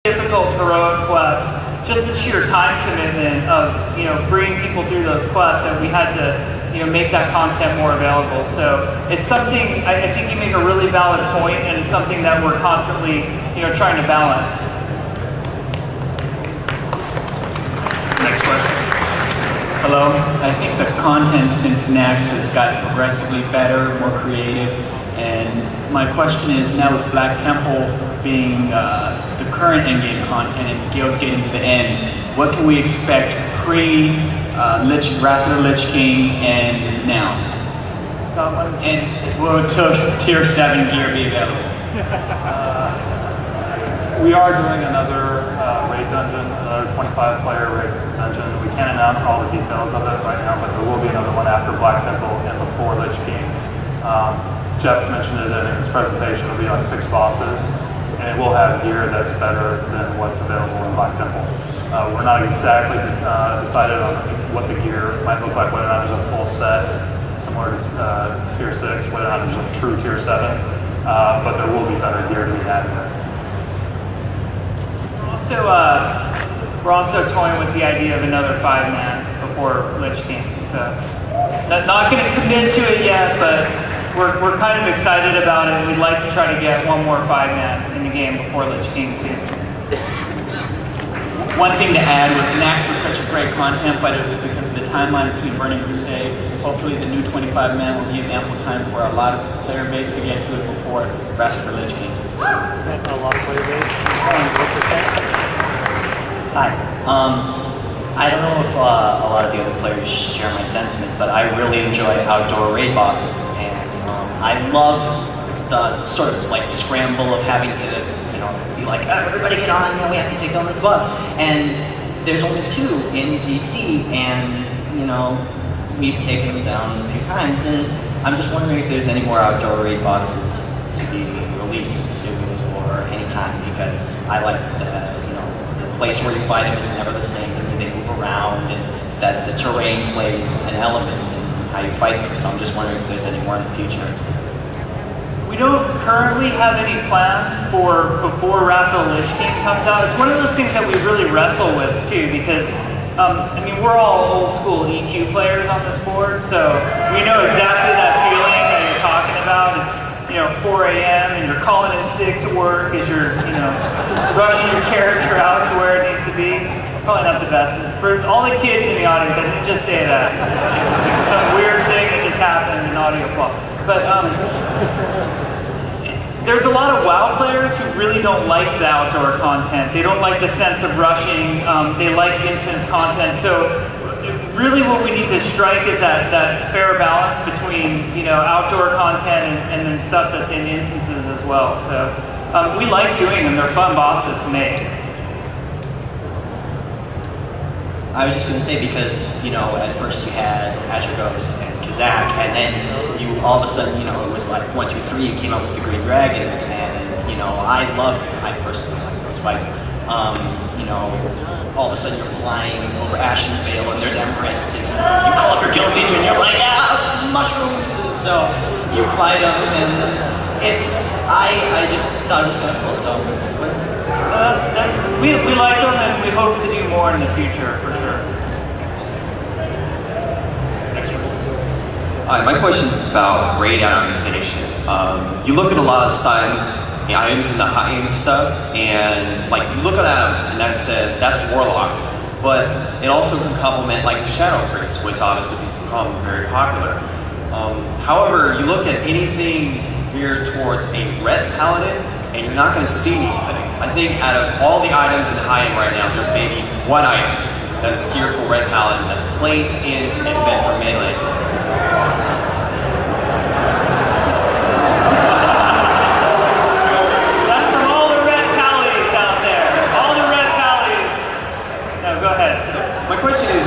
difficult heroic quests, just the sheer time commitment of bringing people through those quests, that we had to make that content more available. So it's something I think you make a really valid point, and it's something that we're constantly trying to balance. Next question. Hello. I think the content since Next has gotten progressively better, more creative, and my question is, now with Black Temple being the current endgame content and Gale's getting to the end, what can we expect Wrath of the Lich King and now? And will Tier 7 gear be available? We are doing another raid dungeon, another 25-player raid dungeon. We can't announce all the details of it right now, but there will be another one after Black Temple and before Lich King. Jeff mentioned it in his presentation. It'll be like 6 bosses, and it will have gear that's better than what's available in Black Temple. We're not exactly decided on what the gear might look like, whether or not there's a full set similar to Tier 6, whether or not there's a true Tier 7, but there will be better gear to be had there. We're also toying with the idea of another 5-man before Lich King. So not going to commit to it yet, but we're kind of excited about it. We'd like to try to get one more 5-man in the game before Lich King too. One thing to add was Nax was such a great content, but because of the timeline between Burning Crusade, hopefully the new 25-man will give ample time for a lot of player base to get to it before Wrath of the Lich King. A lot of player base. What's your sense? Hi. I don't know if a lot of the other players share my sentiment, but I really enjoy outdoor raid bosses, and I love the sort of like scramble of having to be like, oh, everybody get on, we have to take down this boss. And there's only 2 in BC, and we've taken them down a few times, and I'm just wondering if there's any more outdoor raid bosses to be released soon or anytime, because I like the place where you fight them is never the same. They move around, and that the terrain plays an element in how you fight them. So I'm just wondering if there's any more in the future. We don't currently have any plans for before Wrath of the Lich King comes out. It's one of those things that we really wrestle with too, because we're all old school EQ players on this board, so we know exactly that feeling that you're talking about. It's 4 a.m. and you're calling in sick to work as you're rushing your character out to where it needs to be. Probably not the best. For all the kids in the audience, I didn't just say that. Some weird thing that just happened in audio flaw. But there's a lot of WoW players who really don't like the outdoor content. They don't like the sense of rushing. They like instance content. So really what we need to strike is that fair balance between outdoor content and then stuff that's in instances as well. So we like doing them. They're fun bosses to make. I was just going to say, because at first you had Azure Ghost and Kazak, and then you all of a sudden it was like 1, 2, 3. You came up with the Green Dragons, and I personally like those fights. All of a sudden you're flying over Ashen Vale, and there's Empress, and you call up your guild leader, and you're like, mushrooms, and so you fight them, and I just thought it was kind of cool. So we like them, and we hope to do more in the future for sure. Next one. Hi, my question is about raid itemization. You look at a lot of stuff, the items in the high-end stuff, and you look at that and that says that's Warlock, but it also can complement the Shadow Priest, which obviously has become very popular. However, you look at anything geared towards a red paladin, and you're not going to see anything. I think out of all the items in high-end right now, there's maybe 1 item that's geared for red paladin that's plain in and meant for melee. My question is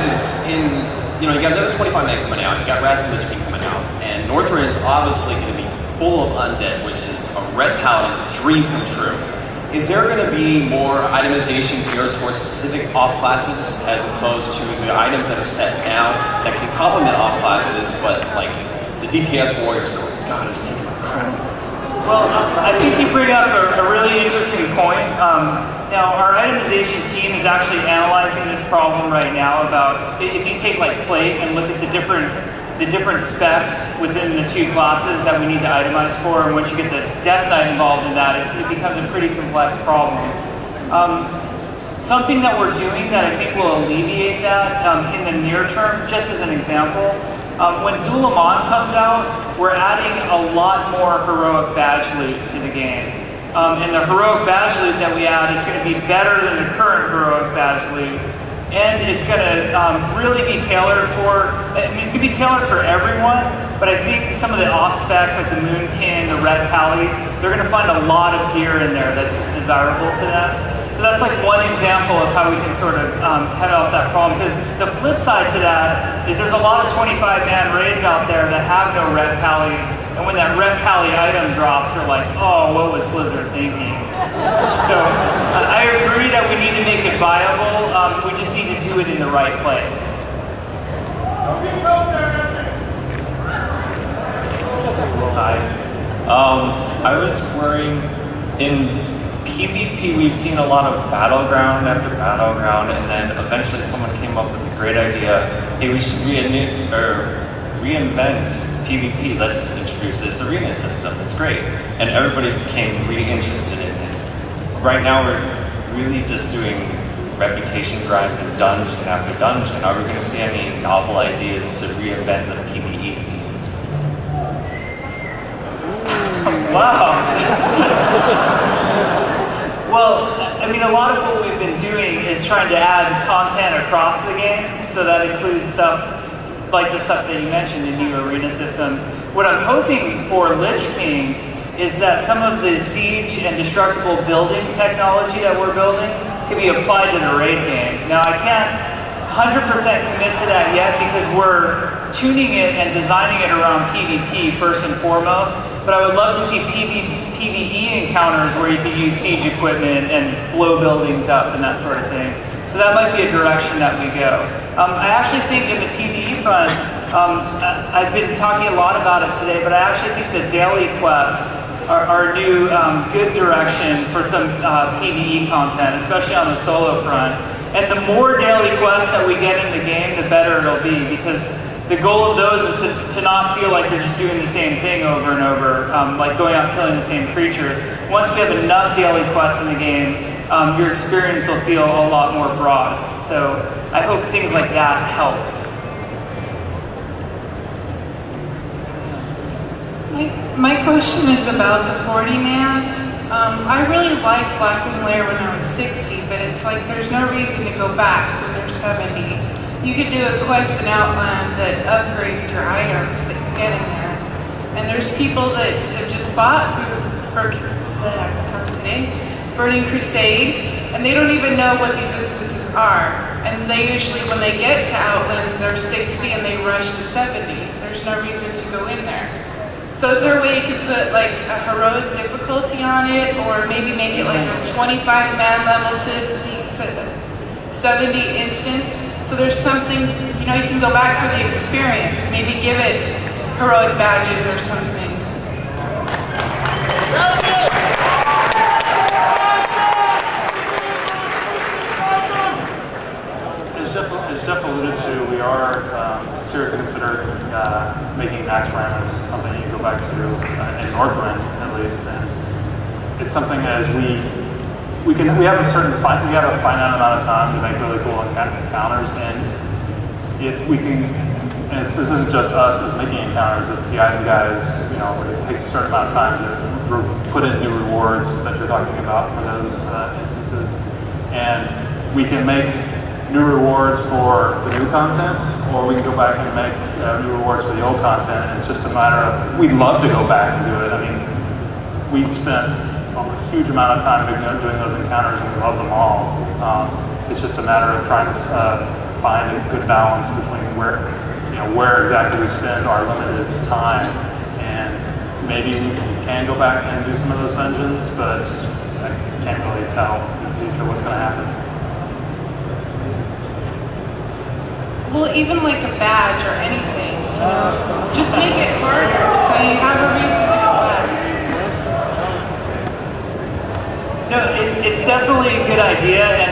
you got another 25-man coming out, you got Wrath of the Lich King coming out, and Northrend is obviously going to be full of undead, which is a red paladin's dream come true. Is there going to be more itemization geared towards specific off-classes as opposed to the items that are set now that can complement off-classes, but the DPS warriors go, God, it's taking my crown. Well, I think you bring up a really interesting point. Now, our itemization team is actually analyzing this problem right now about if you take like plate and look at the different specs within the two classes that we need to itemize for, and once you get the Death Knight involved in that, it becomes a pretty complex problem. Something that we're doing that I think will alleviate that in the near term, just as an example, when Zulamon comes out, we're adding a lot more heroic badge loot to the game. And the heroic badge loot that we add is going to be better than the current heroic badge loot. And it's going to really be tailored for, I mean, it's going to be tailored for everyone, but I think some of the off specs like the Moonkin, the Red Pallies, they're going to find a lot of gear in there that's desirable to them. So that's like one example of how we can sort of head off that problem. Because the flip side to that is there's a lot of 25-man raids out there that have no Red Pallies, and when that Red Pally item drops, they're like, oh, what was Blizzard thinking? So I agree that we need to make it viable. We just need to do it in the right place. Hi. I was worrying, in PvP we've seen a lot of battleground after battleground, and then eventually someone came up with the great idea, hey, we should reinvent PvP, let's introduce this arena system, it's great. And everybody became really interested in it. Right now we're really just doing reputation grinds and dungeon after dungeon. Are we going to see any novel ideas to reinvent the PvE scene? Wow. Well, I mean, a lot of what we've been doing is trying to add content across the game, so that includes stuff like the stuff that you mentioned in new arena systems. What I'm hoping for Lich King is that some of the siege and destructible building technology that we're building can be applied to the raid game. Now, I can't 100% commit to that yet because we're tuning it and designing it around PvP first and foremost, but I would love to see PvE encounters where you can use siege equipment and blow buildings up and that sort of thing. So that might be a direction that we go. I actually think in the PvE front, I've been talking a lot about it today, but I actually think the daily quests are a new good direction for some PvE content, especially on the solo front. And the more daily quests that we get in the game, the better it'll be, because the goal of those is to not feel like you're just doing the same thing over and over, like going out killing the same creatures. Once we have enough daily quests in the game, your experience will feel a lot more broad. So I hope things like that help. My question is about the 40-mans. I really liked Blackwing Lair when I was 60, but it's like there's no reason to go back when you're 70. You could do a quest in Outland that upgrades your items that you get in there. And there's people that have just bought Burning Crusade, and they don't even know what these instances are. And they usually, when they get to Outland, they're 60 and they rush to 70. There's no reason to go in there. So is there a way you could put like a heroic difficulty on it, or maybe make it like a 25-man level 70 instance? So there's something, you know, you can go back for the experience. Maybe give it heroic badges or something. As Jeff alluded to, we are seriously considering making Max Ram as something you can go back to in Northrend at least, and it's something as we have a finite amount of time to make really cool encounters, and if we can, and this isn't just us who's making encounters, it's the item guys, you know, it takes a certain amount of time to put in new rewards that you're talking about for those instances, and we can make new rewards for the new content, or we can go back and make new rewards for the old content, and it's just a matter of, we'd love to go back and do it. I mean, we spent a huge amount of time doing those encounters, and we love them all. It's just a matter of trying to find a good balance between where exactly we spend our limited time, and maybe we can go back and do some of those dungeons, but I can't really tell in the future what's going to happen. Well, even like a badge or anything, you know, just make it harder so you have a reason to go back. definitely a good idea, and